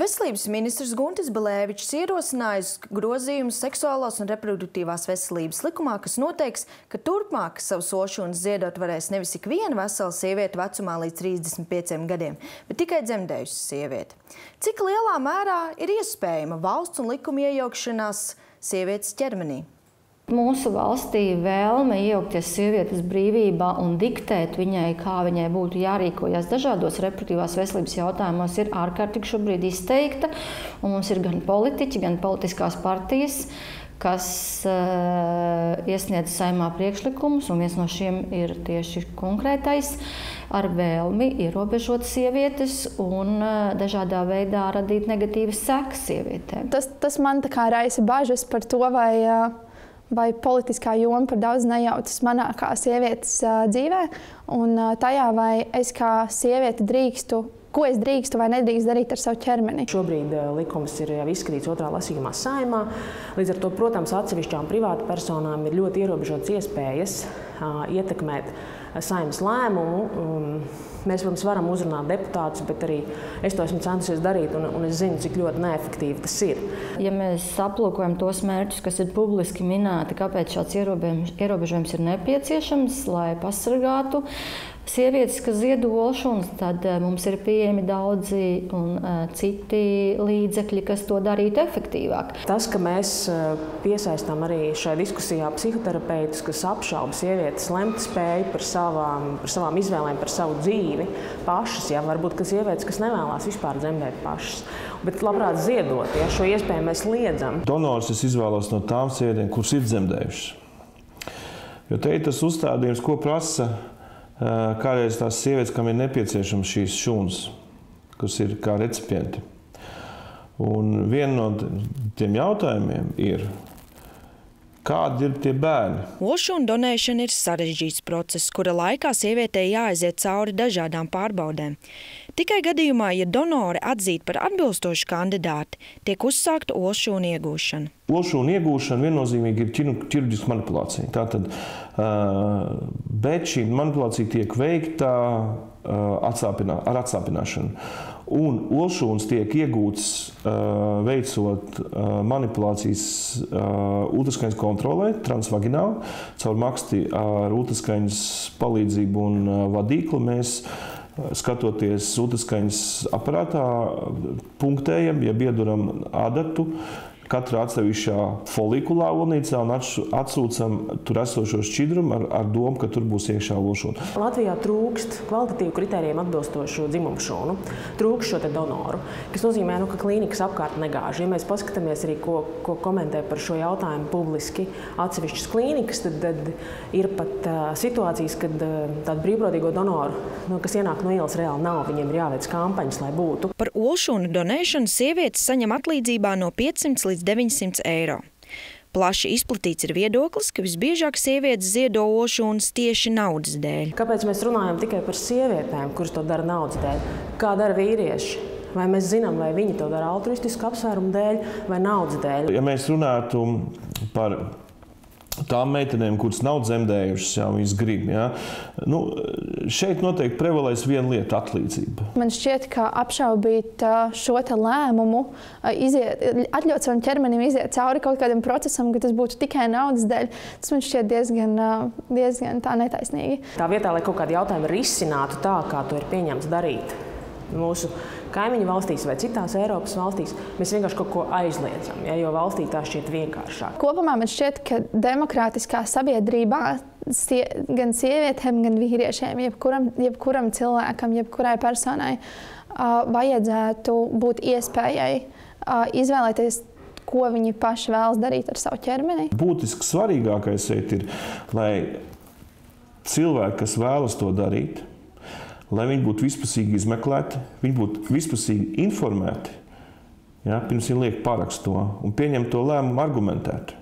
Veselības ministrs Guntis Belēvičs ierosinājis grozījumus seksuālās un reproduktīvās veselības likumā, kas noteiks, ka turpmāk savus ošūnas ziedot varēs nevis ik viena vesela sieviete vecumā līdz 35 gadiem, bet tikai dzemdējusi sieviete. Cik lielā mērā ir iespējama valsts un likuma iejaukšanās sievietes ķermenī? Mūsu valstī vēlme iejaukties sievietes brīvībā un diktēt viņai, kā viņai būtu jārīkojas dažādos reproduktīvās veselības jautājumos, ir ārkārtīgi šobrīd izteikta. Un mums ir gan politiķi, gan politiskās partijas, kas iesniedz Saeimā priekšlikumus, un viens no šiem ir tieši konkrētais, ar vēlmi ierobežot sievietes un dažādā veidā radīt negatīvas sekas sievietēm. Tas man tā kā raisa bažas par to, vai politiskā joma par daudz nejaucas manā kā sievietes dzīvē, un tajā, vai es kā sieviete drīkstu, ko es drīkstu vai nedrīkstu darīt ar savu ķermeni. Šobrīd likums ir jau izskatīts otrā lasījumā Saeimā. Līdz ar to, protams, atsevišķām privātu personām ir ļoti ierobežotas iespējas ietekmēt Saeimas lēmumu. Mēs, protams, varam uzrunāt deputātus, bet arī es to esmu centusies darīt, un es zinu, cik ļoti neefektīvi tas ir. Ja mēs aplūkojam tos mērķus, kas ir publiski minēti, kāpēc šāds ierobežojums ir nepieciešams, lai pasargātu sievietes, kas ziedo olšunas, tad mums ir pieejami daudzi un citi līdzekļi, kas to darītu efektīvāk. Tas, ka mēs piesaistām arī šai diskusijā psihoterapeitus, kas apšauba sievietes lemt spēju par savām izvēlēm, par savu dzīvi pašas, varbūt, ka sievietes, kas nevēlās vispār dzemdēt pašas, bet labprāt ziedot, šo iespēju mēs liedzam. Donors es izvēlos no tām sievietēm, kuras ir dzemdējušas. Jo te ir tas uzstādījums, ko prasa kādreiz tās sievietes, kam ir nepieciešams šīs šūnas, kas ir kā recipienti. Un viena no tiem jautājumiem ir, kādi ir tie bērni? Olšūnu donēšana ir sarežģīts process, kura laikā sievietei jāaiziet cauri dažādām pārbaudēm. Tikai gadījumā, ja donori atzīti par atbilstošu kandidāti, tiek uzsākta olšūnu iegūšana. Olšūnu iegūšana viennozīmīgi ir ķirurģiska manipulācija. Tātad, bet šī manipulācija tiek veikta ar atsāpināšanu. Un olšūnas tiek iegūtas veicot manipulācijas ultraskaņas kontrolē, transvagināli, caur maksti ar ultraskaņas palīdzību un vadīklu mēs skatoties ultraskaņas aparātā, punktējam, ieduram adatu katrā atsevišķā folikulā olnīcā un atsūcam tur esošo šķidrumu ar domu, ka tur būs iekšā olšūna. Latvijā trūkst kvalitatīvu kritērijiem atbilstošu dzimumu šūnu, trūkst šo te donoru, kas nozīmē, ka klīnikas apkārt negāž. Ja mēs paskatāmies arī, ko komentē par šo jautājumu publiski atsevišķas klīnikas, tad ir pat situācijas, kad tādu brīvprātīgo donoru, kas ienāk no ielas, reāli nav, viņiem ir jāveic kampaņas, lai būtu. Par olšūnu donēšanu sievietes saņem atlīdzībā no 500 līdz 900 eiro. Plaši izplatīts ir viedoklis, ka visbiežāk sievietes ziedo olšūnas tieši naudas dēļ. Kāpēc mēs runājam tikai par sievietēm, kuras to dara naudas dēļ? Kā dara vīrieši? Vai mēs zinām, vai viņi to dara altruistisku apsvērumu dēļ vai naudas dēļ? Ja mēs runātu par tām meitenēm, kuras nav dzemdējušas, viņas grib. Šeit noteikti prevalēs viena lieta – atlīdzība. Man šķiet, ka apšaubīt šo te lēmumu, atļaut savam ķermenim iziet cauri kaut kādam procesam, ka tas būtu tikai naudas dēļ, tas man šķiet diezgan tā netaisnīgi. Tā vietā, lai kaut kādi jautājumi risinātu tā, kā to ir pieņemts darīt mūsu kaimiņu valstīs vai citās Eiropas valstīs, mēs vienkārši kaut ko aizliedzam, jo valstī tā šķiet vienkāršāk. Kopumā man šķiet, ka demokrātiskā sabiedrībā gan sievietēm, gan vīriešiem, jebkuram cilvēkam, jebkurai personai vajadzētu būt iespējai izvēlēties, ko viņi paši vēlas darīt ar savu ķermeni. Būtiski svarīgākais šeit ir, lai cilvēki, kas vēlas to darīt, lai viņi būtu vispusīgi izmeklēti, viņi būtu vispusīgi informēti, pirms viņi liek parakstu to un pieņem to lēmumu argumentēt.